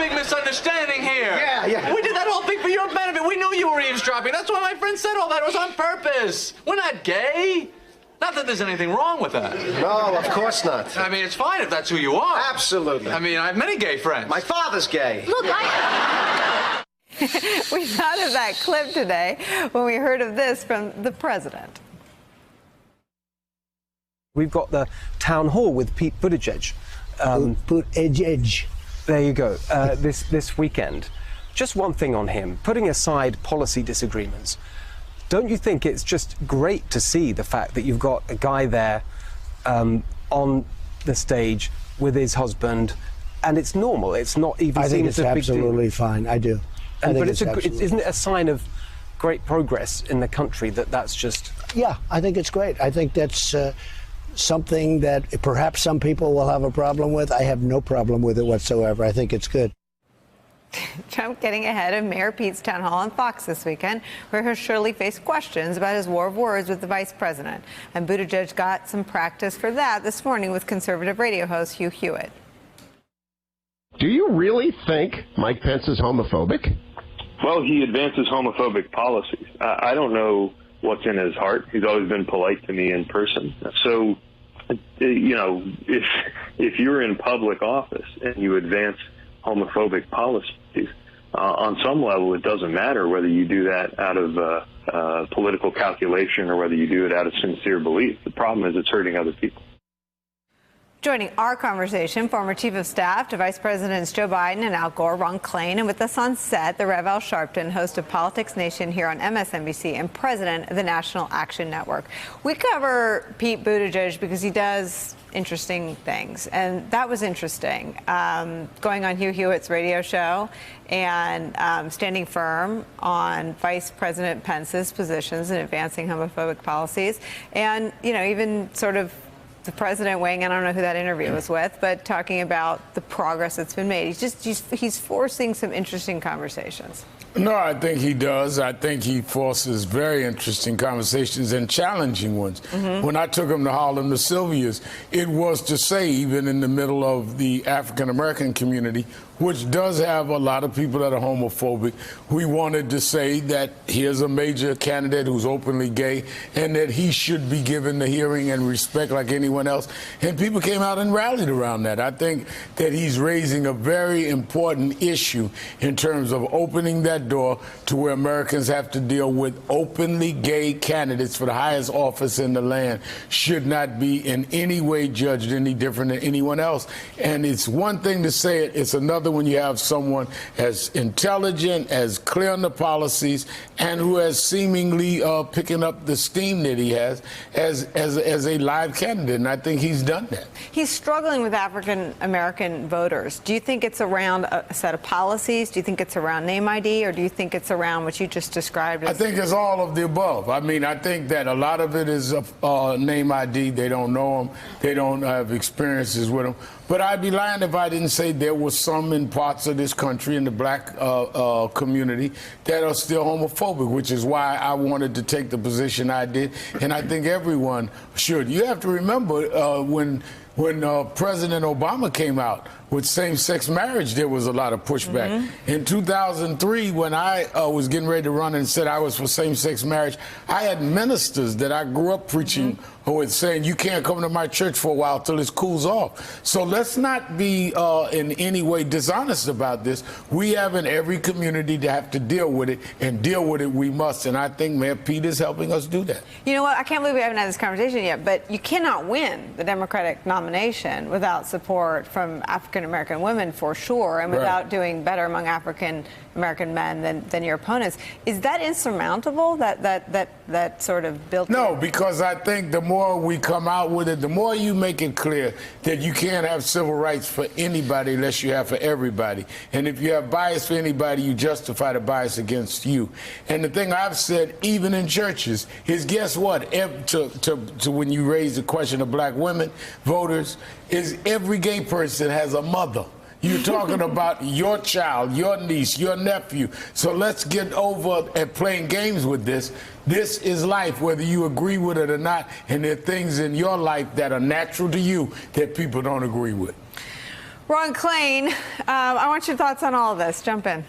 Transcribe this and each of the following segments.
big misunderstanding here. Yeah. We did that whole thing for your benefit. We knew you were eavesdropping. That's why my friend said all that. It was on purpose. We're not gay. Not that there's anything wrong with that. No, of course not. I mean, it's fine if that's who you are. Absolutely. I mean, I have many gay friends. My father's gay. Look, we thought of that clip today when we heard of this from the president. We've got the town hall with Pete Buttigieg. Buttigieg. There you go. This weekend. Just one thing on him. Putting aside policy disagreements, don't you think it's just great to see the fact that you've got a guy there on the stage with his husband, and it's normal. It's not even. I think it's a big absolutely fine. I do. But isn't it a sign of great progress in the country that's just? Yeah, I think it's great. I think that's something that perhaps some people will have a problem with. I have no problem with it whatsoever. I think it's good. Trump getting ahead of Mayor Pete's town hall on Fox this weekend, where he'll surely face questions about his war of words with the vice president. And Buttigieg got some practice for that this morning with conservative radio host Hugh Hewitt. Do you really think Mike Pence is homophobic? Well, he advances homophobic policies. I don't know what's in his heart. He's always been polite to me in person. So, you know, if you're in public office and you advance homophobic policies, on some level, it doesn't matter whether you do that out of political calculation or whether you do it out of sincere belief. The problem is it's hurting other people. Joining our conversation, former Chief of Staff to Vice Presidents Joe Biden and Al Gore, Ron Klain, and with us on set, the Rev. Al Sharpton, host of Politics Nation here on MSNBC and president of the National Action Network. We cover Pete Buttigieg because he does interesting things, and that was interesting. Going on Hugh Hewitt's radio show and standing firm on Vice President Pence's positions and advancing homophobic policies, and, you know, even sort of the president weighing in, I don't know who that interview was with, but talking about the progress that's been made. He's forcing some interesting conversations. No, I think he does. I think he forces very interesting conversations and challenging ones. Mm-hmm. When I took him to Harlem to Sylvia's, it was to say, even in the middle of the African-American community, which does have a lot of people that are homophobic, we wanted to say that here's a major candidate who's openly gay and that he should be given the hearing and respect like anyone else. And people came out and rallied around that. I think that he's raising a very important issue in terms of opening that door to where Americans have to deal with openly gay candidates for the highest office in the land should not be in any way judged any different than anyone else. And it's one thing to say it, it's another when you have someone as intelligent, as clear on the policies, and who has seemingly picking up the steam that he has as a live candidate. And I think he's done that. He's struggling with African-American voters. Do you think it's around a set of policies? Do you think it's around name ID? Or do you think it's around what you just described? I think it's all of the above. I mean, I think that a lot of it is name ID. They don't know him. They don't have experiences with him. But I'd be lying if I didn't say there was some in parts of this country, in the black community, that are still homophobic, which is why I wanted to take the position I did. And I think everyone should. You have to remember when President Obama came out with same-sex marriage, there was a lot of pushback. Mm-hmm. In 2003, when I was getting ready to run and said I was for same-sex marriage, I had ministers that I grew up preaching who were saying, you can't come to my church for a while till this cools off. So let's not be in any way dishonest about this. We have in every community to have to deal with it, and deal with it we must. And I think Mayor Pete is helping us do that. You know what? I can't believe we haven't had this conversation yet, but you cannot win the Democratic nomination without support from African-American women, for sure, and without doing better among African-American men than your opponents. Is that insurmountable, that sort of built? No, because I think the more we come out with it, the more you make it clear that you can't have civil rights for anybody unless you have for everybody. And if you have bias for anybody, you justify the bias against you. And the thing I've said, even in churches, is guess what? To when you raise the question of black women voters, is every gay person has a mother. You're talking about your child, your niece, your nephew. So let's get over at playing games with this. This is life, whether you agree with it or not. And there are things in your life that are natural to you that people don't agree with. Ron Klain, I want your thoughts on all of this. Jump in.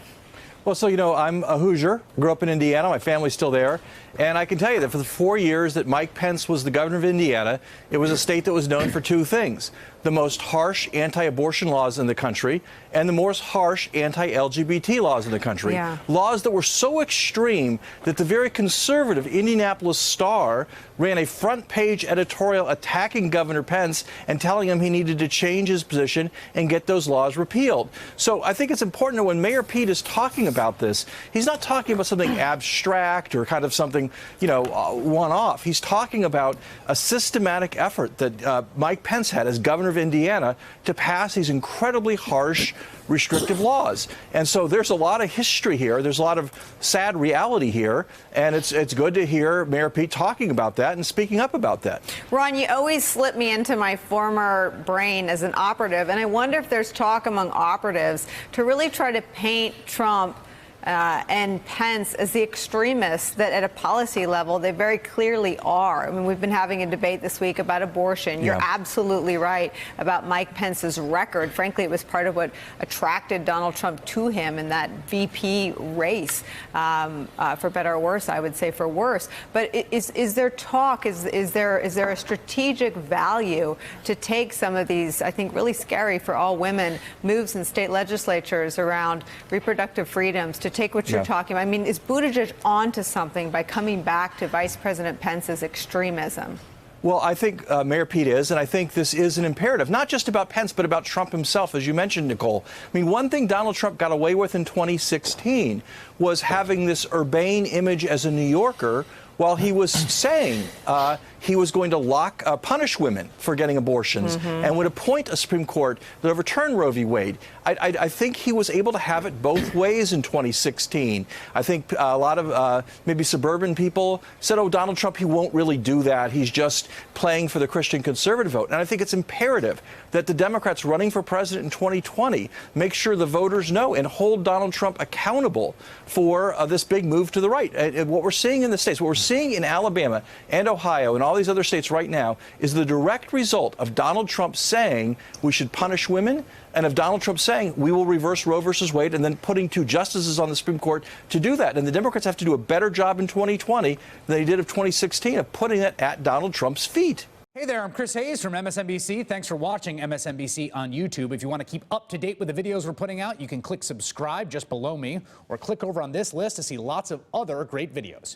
Well, so, you know, I'm a Hoosier, grew up in Indiana, my family's still there, and I can tell you that for the 4 years that Mike Pence was the governor of Indiana, it was a state that was known for two things: the most harsh anti-abortion laws in the country and the most harsh anti-LGBT laws in the country. Yeah. Laws that were so extreme that the very conservative Indianapolis Star ran a front-page editorial attacking Governor Pence and telling him he needed to change his position and get those laws repealed. So I think it's important that when Mayor Pete is talking about this, he's not talking about something abstract or kind of something, you know, one-off. He's talking about a systematic effort that Mike Pence had as governor of Indiana to pass these incredibly harsh, restrictive laws. And so there's a lot of history here. There's a lot of sad reality here. And it's good to hear Mayor Pete talking about that and speaking up about that. Ron, you always slip me into my former brain as an operative, and I wonder if there's talk among operatives to really try to paint Trump and Pence as the extremists that at a policy level they very clearly are. I mean, we've been having a debate this week about abortion. You're absolutely right about Mike Pence's record. Frankly, it was part of what attracted Donald Trump to him in that VP race, for better or worse, I would say for worse. But is there talk, is there a strategic value to take some of these, I think really scary for all women, moves in state legislatures around reproductive freedoms to take what you're talking about? I mean, is Buttigieg onto something by coming back to Vice President Pence's extremism? Well, I think Mayor Pete is, and I think this is an imperative, not just about Pence, but about Trump himself, as you mentioned, Nicolle. I mean, one thing Donald Trump got away with in 2016 was having this urbane image as a New Yorker while he was saying he was going to punish women for getting abortions and would appoint a Supreme Court that overturned Roe v. Wade. I think he was able to have it both ways in 2016. I think a lot of maybe suburban people said, oh, Donald Trump, he won't really do that. He's just playing for the Christian conservative vote. And I think it's imperative that the Democrats running for president in 2020 make sure the voters know and hold Donald Trump accountable for this big move to the right. What we're seeing in the states, what we're seeing in Alabama and Ohio and all these other states right now is the direct result of Donald Trump saying we should punish women, and of Donald Trump saying we will reverse Roe versus Wade, and then putting two justices on the Supreme Court to do that. And the Democrats have to do a better job in 2020 than they did of 2016 of putting it at Donald Trump's feet. Hey there, I'm Chris Hayes from MSNBC. Thanks for watching MSNBC on YouTube. If you want to keep up to date with the videos we're putting out, you can click subscribe just below me, or click over on this list to see lots of other great videos.